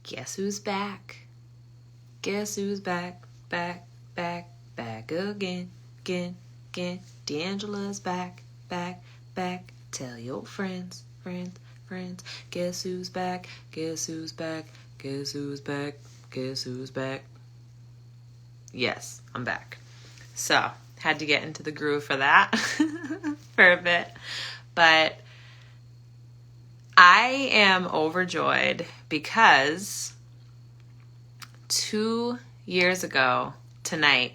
Guess who's back? Guess who's back, back, back, back again, again, again. D'Angela's back, back, back. Tell your friends, friends, friends. Guess who's back? Guess who's back? Guess who's back? Guess who's back? Yes, I'm back. So, had to get into the groove for that for a bit. But I am overjoyed because 2 years ago tonight,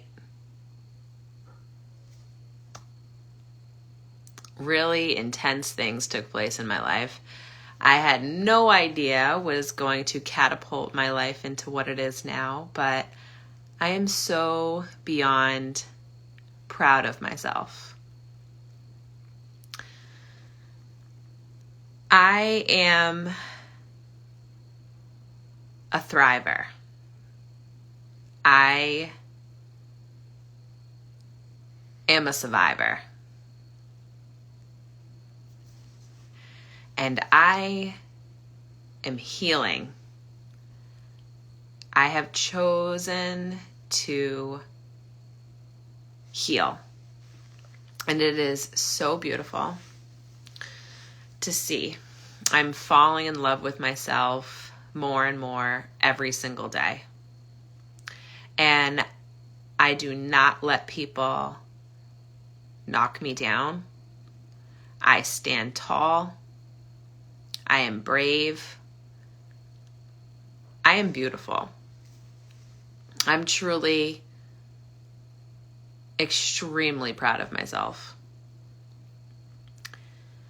really intense things took place in my life. I had no idea was going to catapult my life into what it is now, but I am so beyond proud of myself. I am a thriver. I am a survivor. And I am healing. I have chosen to heal. And it is so beautiful to see. I'm falling in love with myself more and more every single day. And I do not let people knock me down. I stand tall. I am brave. I am beautiful. I'm truly extremely proud of myself.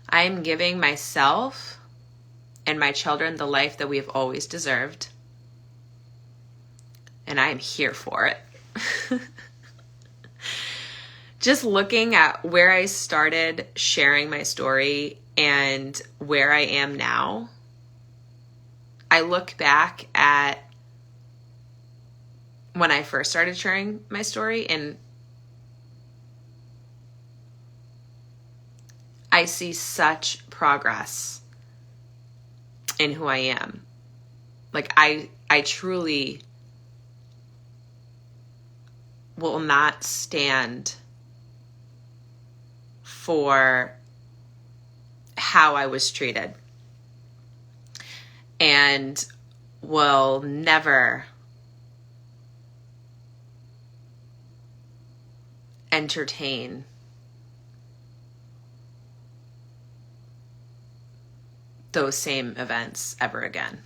I am giving myself and my children the life that we have always deserved. And I am here for it. Just looking at where I started sharing my story and where I am now, I look back at when I first started sharing my story and I see such progress in who I am. Like I truly will not stand for how I was treated and will never entertain those same events ever again.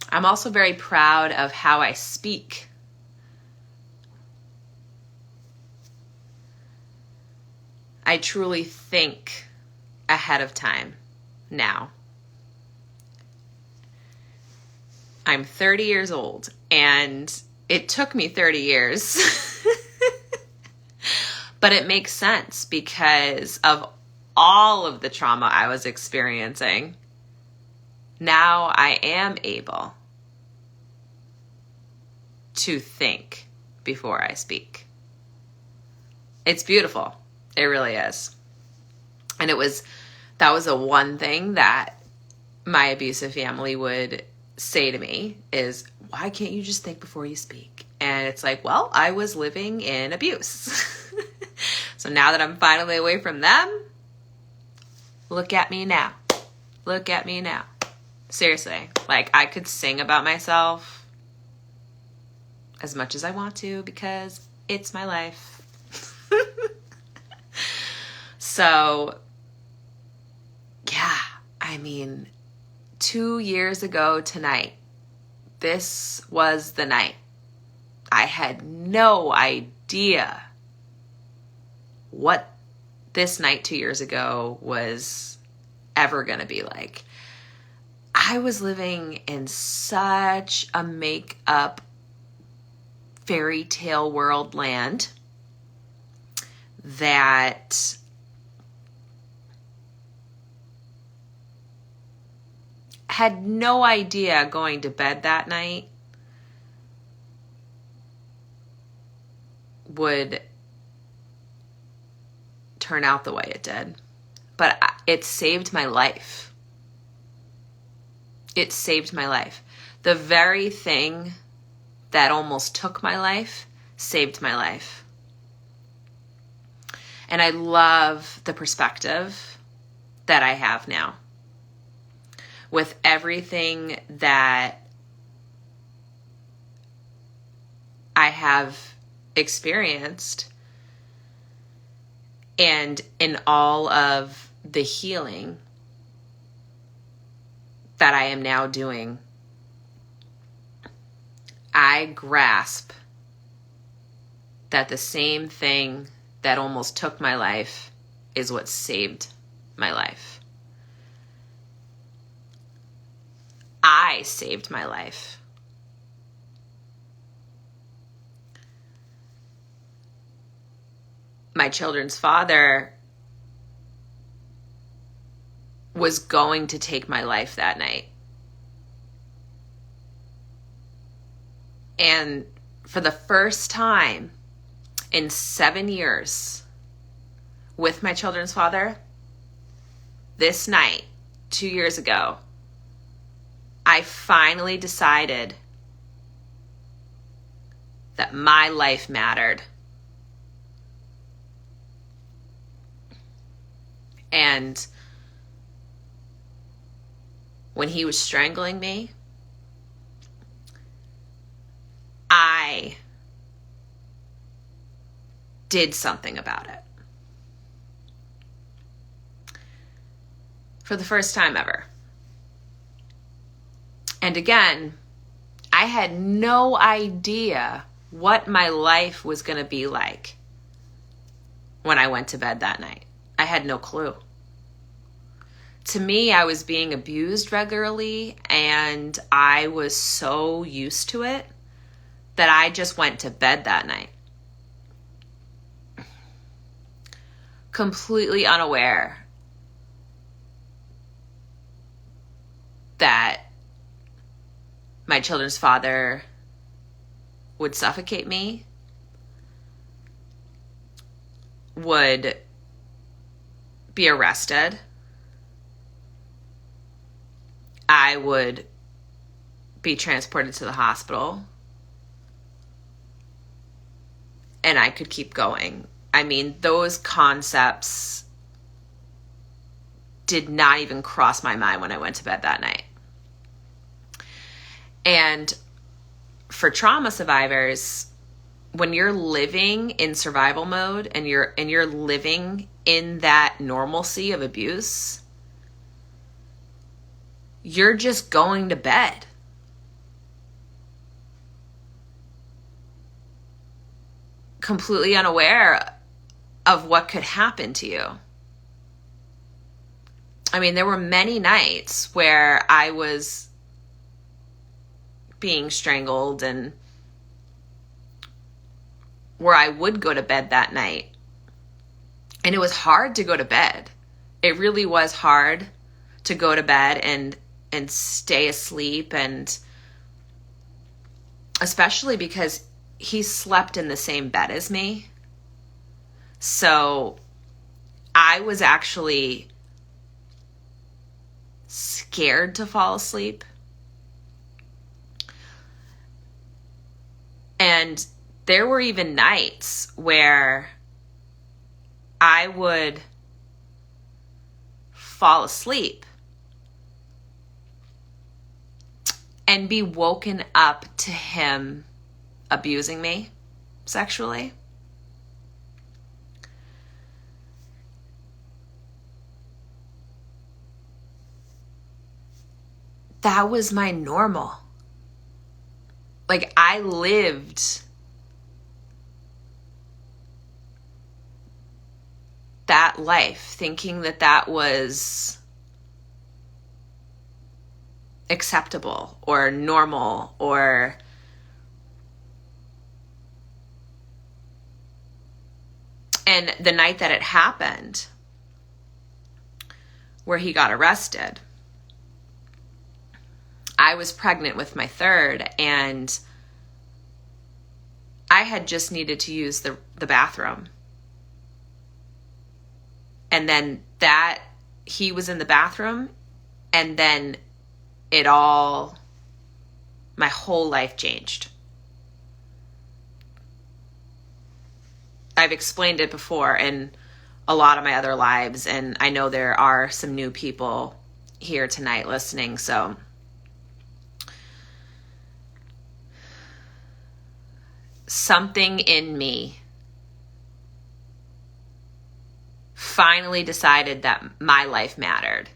I'm also very proud of how I speak. I truly think ahead of time now. I'm 30 years old, and it took me 30 years. But it makes sense because of all of the trauma I was experiencing. Now I am able to think before I speak. It's beautiful. It really is. And that was a one thing that my abusive family would say to me is, why can't you just think before you speak? And it's like, well, I was living in abuse. So now that I'm finally away from them, look at me now. Look at me now. Seriously, like I could sing about myself as much as I want to because it's my life. So, yeah, I mean, 2 years ago tonight, this was the night. I had no idea what this night 2 years ago was ever going to be like. I was living in such a make-up fairy tale world land that had no idea going to bed that night would turn out the way it did. But it saved my life. It saved my life. The very thing that almost took my life saved my life. And I love the perspective that I have now. With everything that I have experienced, and in all of the healing that I am now doing, I grasp that the same thing that almost took my life is what saved my life. I saved my life. My children's father was going to take my life that night. And for the first time in 7 years with my children's father, this night, 2 years ago, I finally decided that my life mattered. And when he was strangling me, I did something about it. For the first time ever. And again, I had no idea what my life was going to be like when I went to bed that night. I had no clue. To me, I was being abused regularly, and I was so used to it that I just went to bed that night. Completely unaware that my children's father would suffocate me, would be arrested, I would be transported to the hospital, and I could keep going. I mean, those concepts did not even cross my mind when I went to bed that night. And for trauma survivors, when you're living in survival mode and you're living in that normalcy of abuse, you're just going to bed. Completely unaware of what could happen to you. I mean, there were many nights where I was being strangled and where I would go to bed that night. And it was hard to go to bed. It really was hard to go to bed and stay asleep, and especially because he slept in the same bed as me. So I was actually scared to fall asleep. And there were even nights where I would fall asleep and be woken up to him abusing me sexually. That was my normal. Like, I lived that life thinking that that was acceptable or normal, or and the night that it happened, where he got arrested, I was pregnant with my third, and I had just needed to use the bathroom. And then he was in the bathroom, and then my whole life changed. I've explained it before in a lot of my other lives, and I know there are some new people here tonight listening, so something in me finally decided that my life mattered,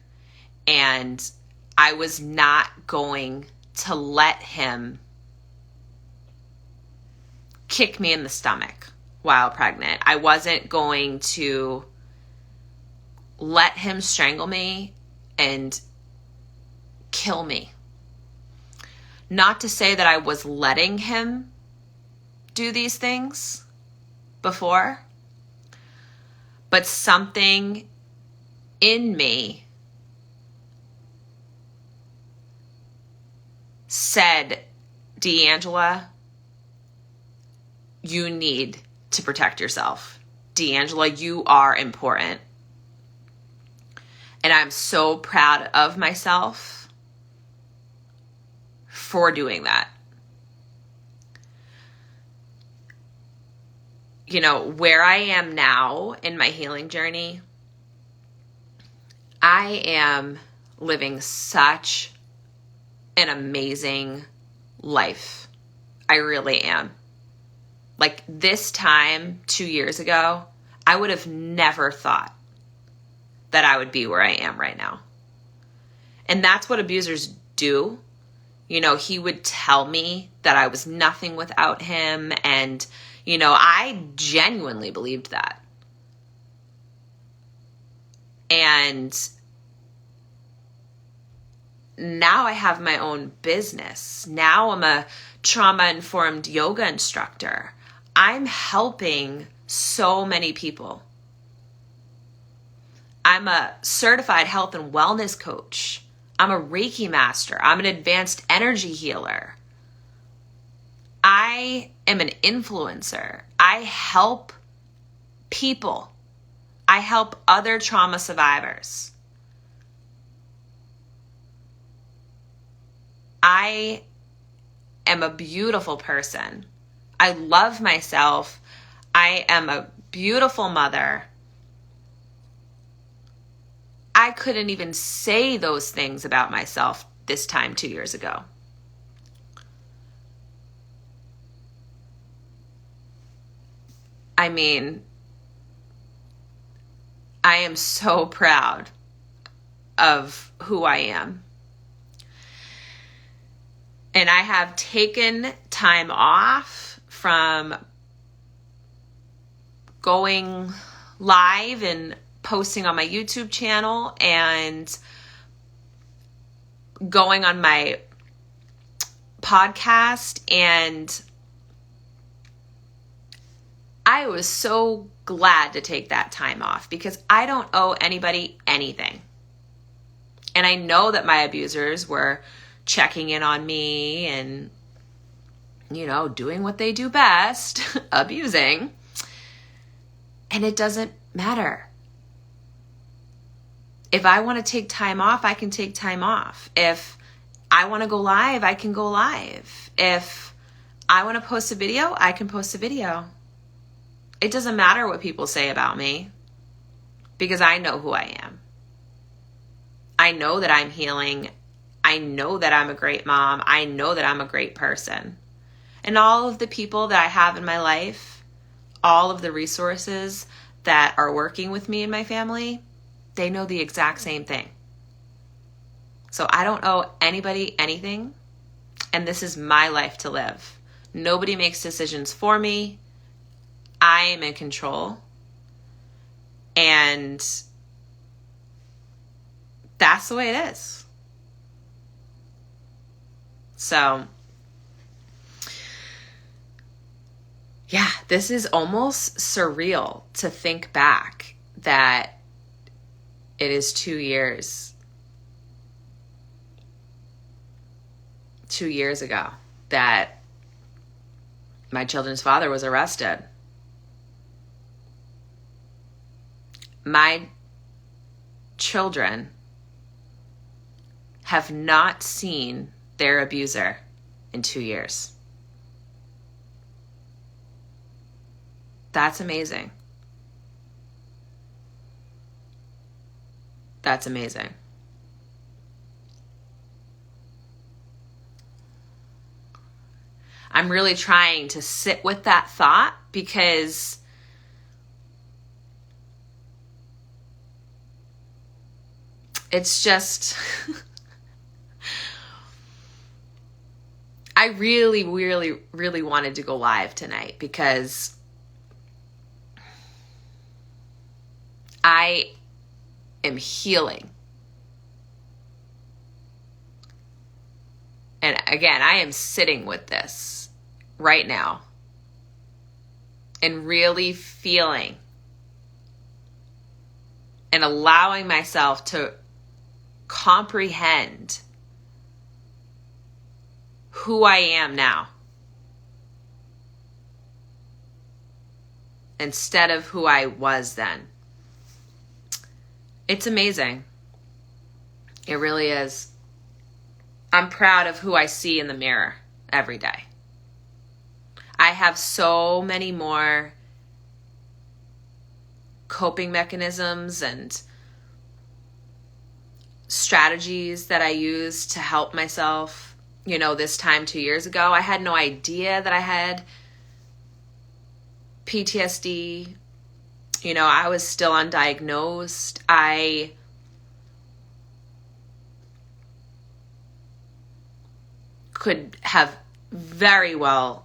and I was not going to let him kick me in the stomach while pregnant. I wasn't going to let him strangle me and kill me. Not to say that I was letting him do these things before, but something in me said, D'Angela, you need to protect yourself. D'Angela, you are important. And I'm so proud of myself for doing that. You know, where I am now in my healing journey, I am living such an amazing life. I really am. Like this time 2 years ago, I would have never thought that I would be where I am right now. And that's what abusers do. You know, he would tell me that I was nothing without him. And, you know, I genuinely believed that. And now I have my own business. Now I'm a trauma-informed yoga instructor. I'm helping so many people. I'm a certified health and wellness coach. I'm a Reiki master. I'm an advanced energy healer. I am an influencer. I help people. I help other trauma survivors. I am a beautiful person. I love myself. I am a beautiful mother. I couldn't even say those things about myself this time 2 years ago. I mean, I am so proud of who I am. And I have taken time off from going live and posting on my YouTube channel and going on my podcast. And I was so glad to take that time off because I don't owe anybody anything. And I know that my abusers were checking in on me and, you know, doing what they do best, abusing. And it doesn't matter. If I want to take time off, I can take time off. If I want to go live, I can go live. If I want to post a video, I can post a video. It doesn't matter what people say about me because I know who I am. I know that I'm healing. I know that I'm a great mom. I know that I'm a great person. And all of the people that I have in my life, all of the resources that are working with me and my family, they know the exact same thing. So I don't owe anybody anything, and this is my life to live. Nobody makes decisions for me. I am in control. And that's the way it is. So, yeah, this is almost surreal to think back that it is 2 years. 2 years ago that my children's father was arrested. My children have not seen their abuser in 2 years. That's amazing. That's amazing. I'm really trying to sit with that thought because it's just, I really, really, really wanted to go live tonight because I am healing. And again, I am sitting with this right now and really feeling and allowing myself to comprehend who I am now instead of who I was then. It's amazing. It really is. I'm proud of who I see in the mirror every day. I have so many more coping mechanisms and strategies that I use to help myself. You know, this time 2 years ago, I had no idea that I had PTSD. You know, I was still undiagnosed. I could have very well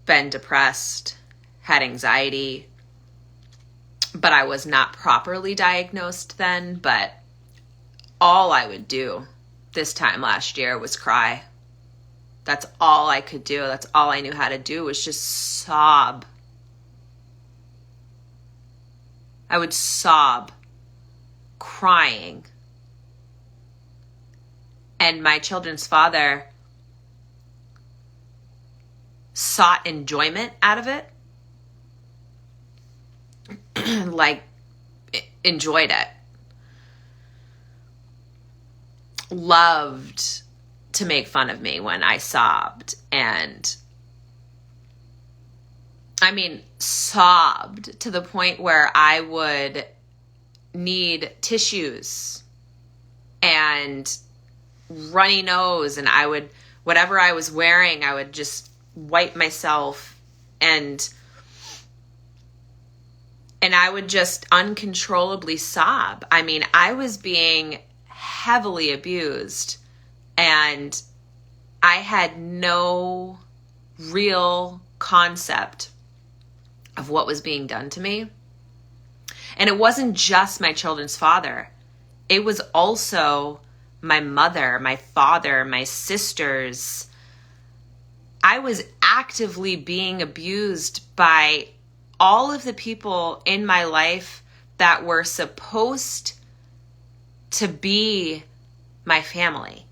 been depressed, had anxiety, but I was not properly diagnosed then. But all I would do this time last year was cry. That's all I could do. That's all I knew how to do, was just sob. I would sob, crying. And my children's father sought enjoyment out of it. Like, enjoyed it. Loved to make fun of me when I sobbed. And I mean, sobbed to the point where I would need tissues and runny nose, and I would, whatever I was wearing, I would just wipe myself, and I would just uncontrollably sob. I mean, I was being heavily abused, and I had no real concept of what was being done to me. And it wasn't just my children's father. It was also my mother, my father, my sisters. I was actively being abused by all of the people in my life that were supposed to be my family.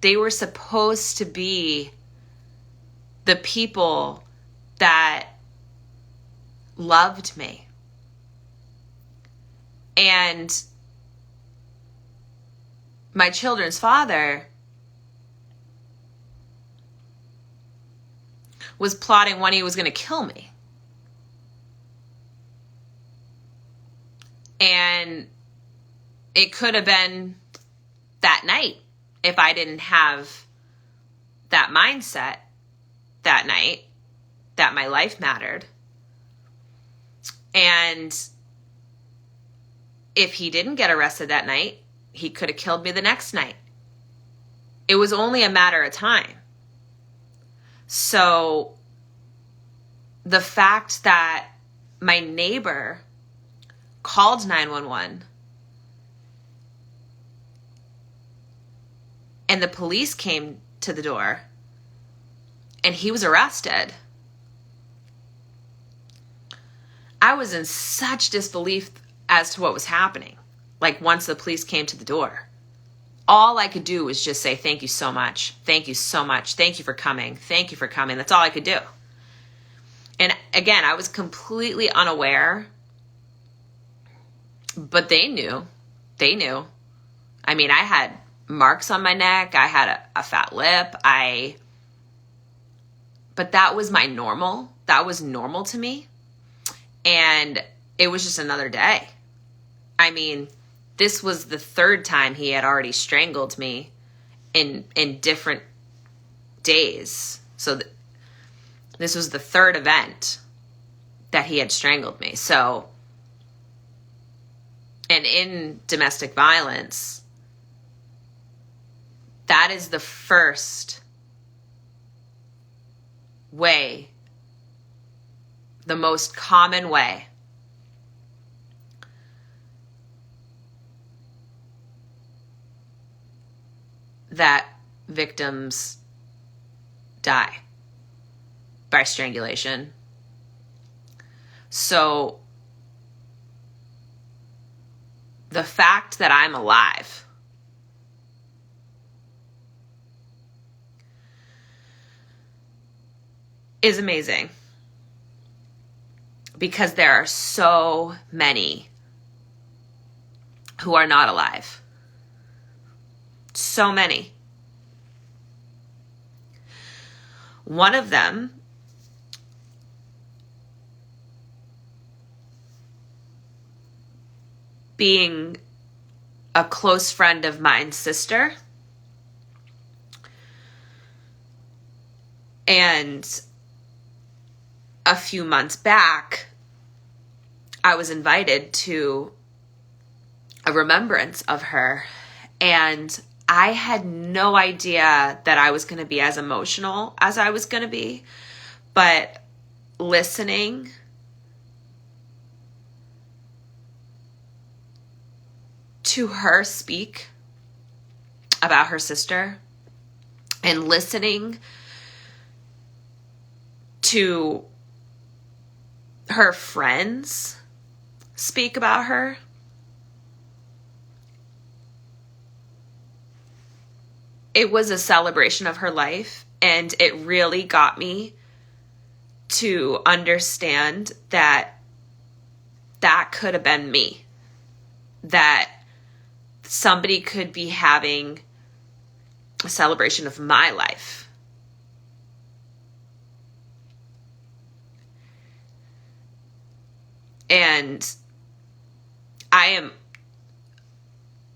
They were supposed to be the people that loved me. And my children's father was plotting when he was going to kill me. And it could have been that night if I didn't have that mindset that night that my life mattered. And if he didn't get arrested that night, he could have killed me the next night. It was only a matter of time. So the fact that my neighbor called 911 and the police came to the door and he was arrested, I was in such disbelief as to what was happening. Like, once the police came to the door, all I could do was just say, thank you so much. Thank you so much. Thank you for coming. Thank you for coming. That's all I could do. And again, I was completely unaware, but they knew. They knew. I mean, I had marks on my neck. I had a fat lip. But that was my normal. That was normal to me. And it was just another day. I mean, this was the third time he had already strangled me in different days. So this was the third event that he had strangled me. So, and in domestic violence, that is the first way, the most common way that victims die, by strangulation. So the fact that I'm alive is amazing, because there are so many who are not alive. So many. One of them being a close friend of mine's sister. And a few months back, I was invited to a remembrance of her, and I had no idea that I was going to be as emotional as I was going to be, but listening to her speak about her sister and listening to her friends speak about her, it was a celebration of her life, and it really got me to understand that that could have been me, that somebody could be having a celebration of my life. And I am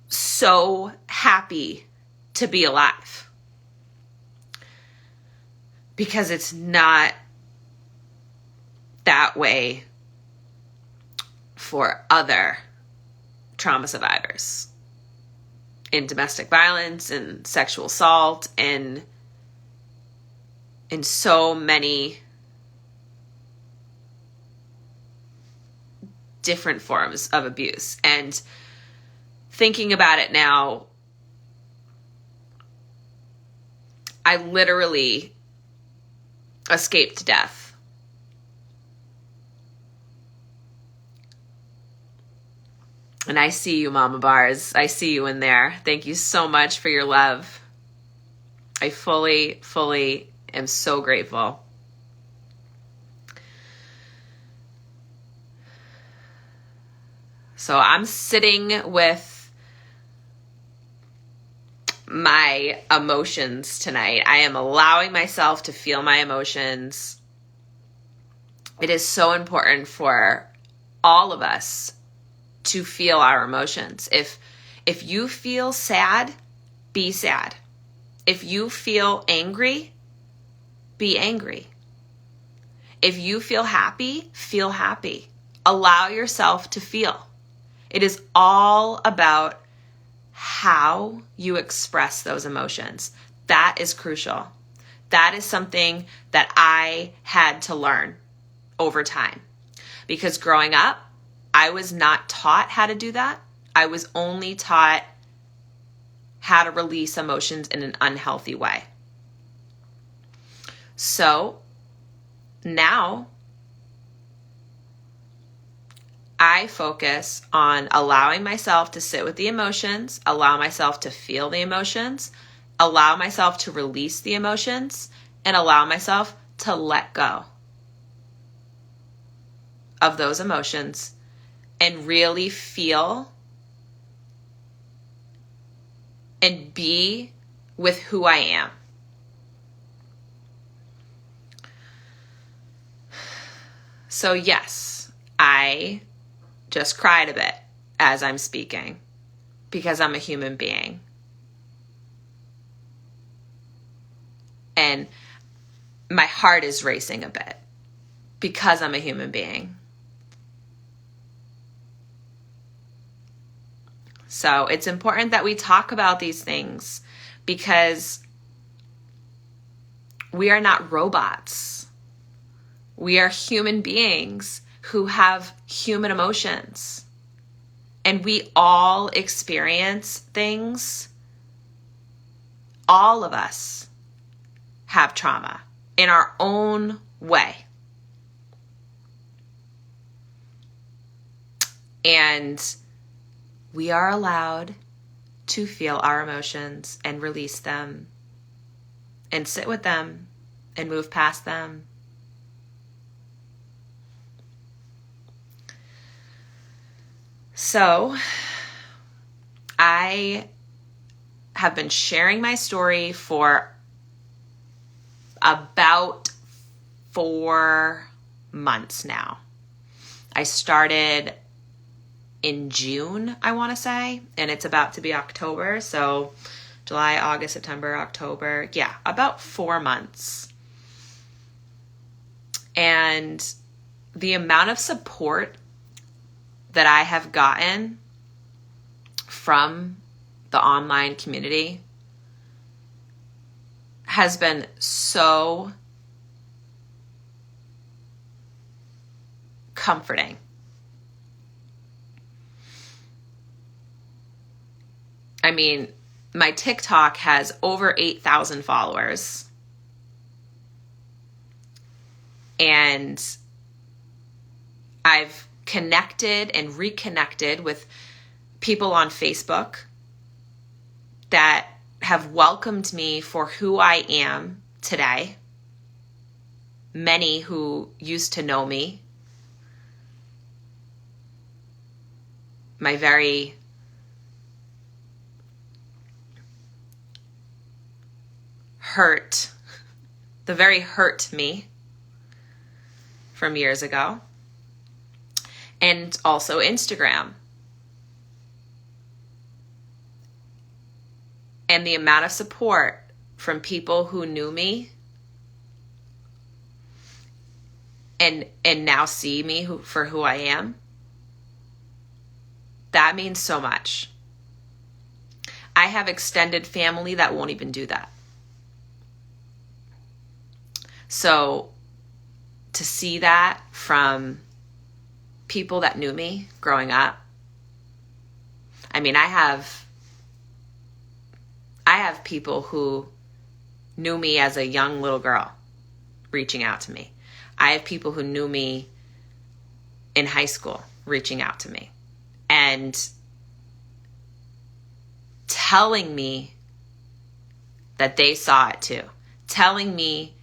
so happy to be alive, because it's not that way for other trauma survivors in domestic violence and sexual assault and in so many different forms of abuse. And thinking about it now, I literally escaped death. And I see you, Mama Bars. I see you in there. Thank you so much for your love. I fully am so grateful. So I'm sitting with my emotions tonight. I am allowing myself to feel my emotions. It is so important for all of us to feel our emotions. If you feel sad, be sad. If you feel angry, be angry. If you feel happy, feel happy. Allow yourself to feel. It is all about how you express those emotions. That is crucial. That is something that I had to learn over time. Because growing up, I was not taught how to do that. I was only taught how to release emotions in an unhealthy way. So now I focus on allowing myself to sit with the emotions, allow myself to feel the emotions, allow myself to release the emotions, and allow myself to let go of those emotions and really feel and be with who I am. So yes, I just cried a bit as I'm speaking because I'm a human being. And my heart is racing a bit because I'm a human being. So it's important that we talk about these things because we are not robots. We are human beings who have human emotions. And we all experience things. All of us have trauma in our own way. And we are allowed to feel our emotions and release them and sit with them and move past them. So I have been sharing my story for about 4 months now. I started in June, I want to say, and it's about to be October. So July, August, September, October. Yeah, about 4 months. And the amount of support that I have gotten from the online community has been so comforting. I mean, my TikTok has over 8,000 followers. And I've connected and reconnected with people on Facebook that have welcomed me for who I am today. Many who used to know me. My very the very hurt me from years ago. And also Instagram. And the amount of support from people who knew me and now see me for who I am, that means so much. I have extended family that won't even do that. So to see that from people that knew me growing up, I mean, I have people who knew me as a young little girl reaching out to me. I have people who knew me in high school reaching out to me and telling me that they saw it too, telling me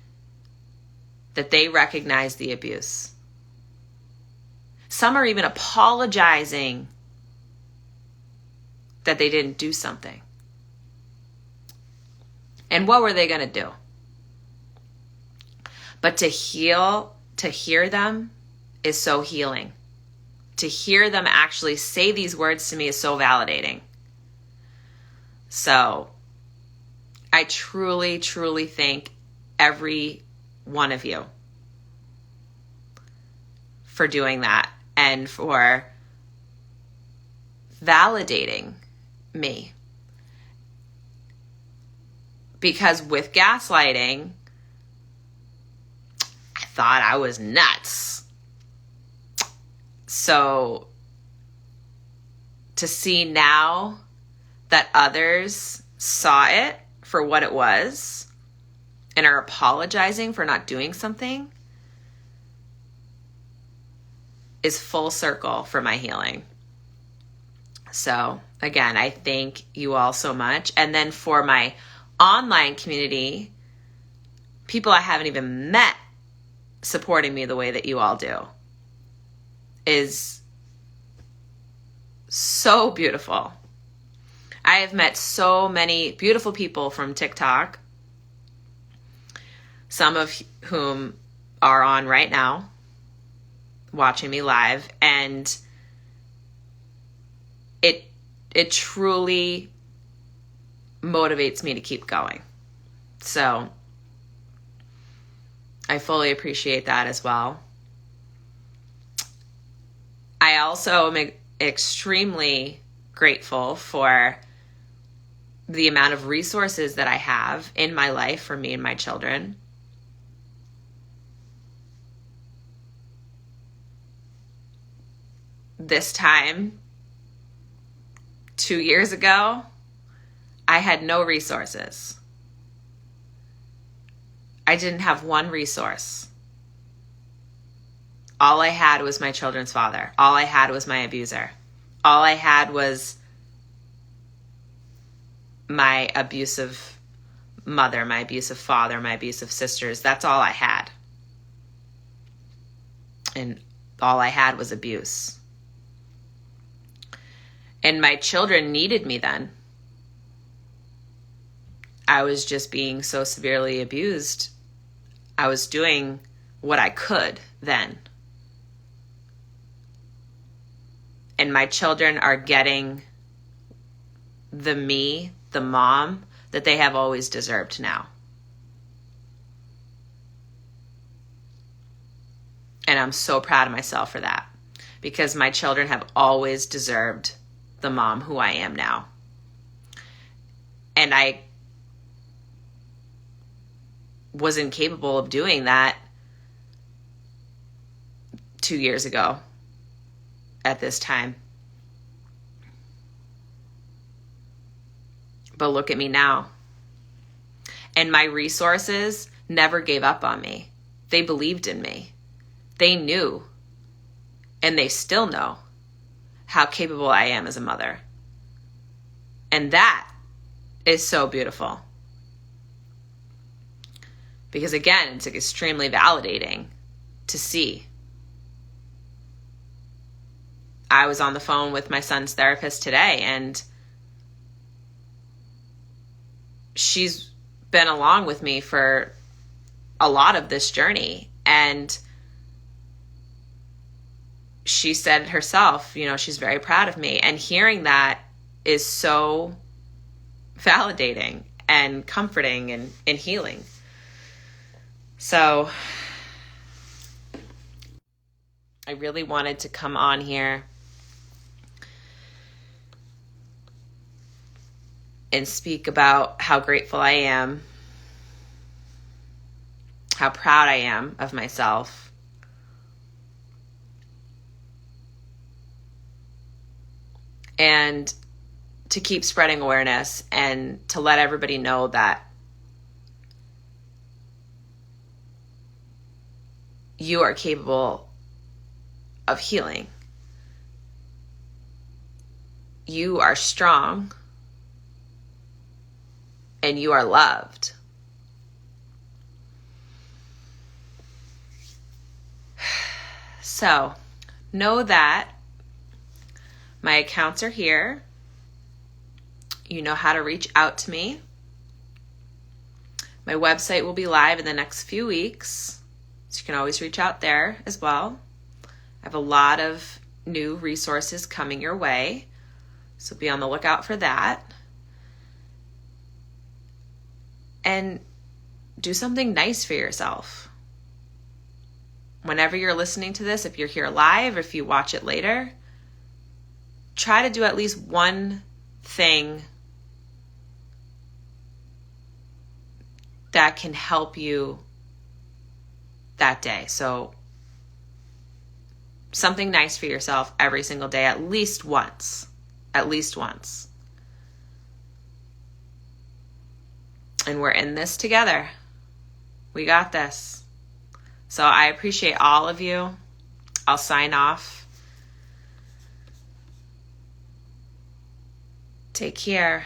that they recognize the abuse. Some are even apologizing that they didn't do something. And what were they going to do? But to hear them is so healing. To hear them actually say these words to me is so validating. So I truly, truly thank every one of you for doing that and for validating me. Because with gaslighting, I thought I was nuts. So to see now that others saw it for what it was and are apologizing for not doing something is full circle for my healing. So again, I thank you all so much. And then for my online community, people I haven't even met supporting me the way that you all do is so beautiful. I have met so many beautiful people from TikTok, some of whom are on right now watching me live, and it truly motivates me to keep going. So I fully appreciate that as well. I also am extremely grateful for the amount of resources that I have in my life for me and my children. This time, 2 years ago, I had no resources. I didn't have one resource. All I had was my children's father. All I had was my abuser. All I had was my abusive mother, my abusive father, my abusive sisters. That's all I had. And all I had was abuse. And my children needed me then. I was just being so severely abused. I was doing what I could then. And my children are getting the mom that they have always deserved now. And I'm so proud of myself for that, because my children have always deserved the mom who I am now. And I was incapable of doing that 2 years ago at this time. But look at me now. And my resources never gave up on me. They believed in me. They knew, and they still know, how capable I am as a mother. And that is so beautiful. Because again, it's extremely validating to see. I was on the phone with my son's therapist today, and she's been along with me for a lot of this journey. And she said herself, she's very proud of me. And hearing that is so validating and comforting and healing. So I really wanted to come on here and speak about how grateful I am, how proud I am of myself, and to keep spreading awareness and to let everybody know that you are capable of healing. You are strong, and you are loved. So, know that my accounts are here. You know how to reach out to me. My website will be live in the next few weeks, so you can always reach out there as well. I have a lot of new resources coming your way, so be on the lookout for that. And do something nice for yourself. Whenever you're listening to this, if you're here live or if you watch it later, try to do at least one thing that can help you that day. So something nice for yourself every single day, at least once. At least once. And we're in this together. We got this. So I appreciate all of you. I'll sign off. Take care.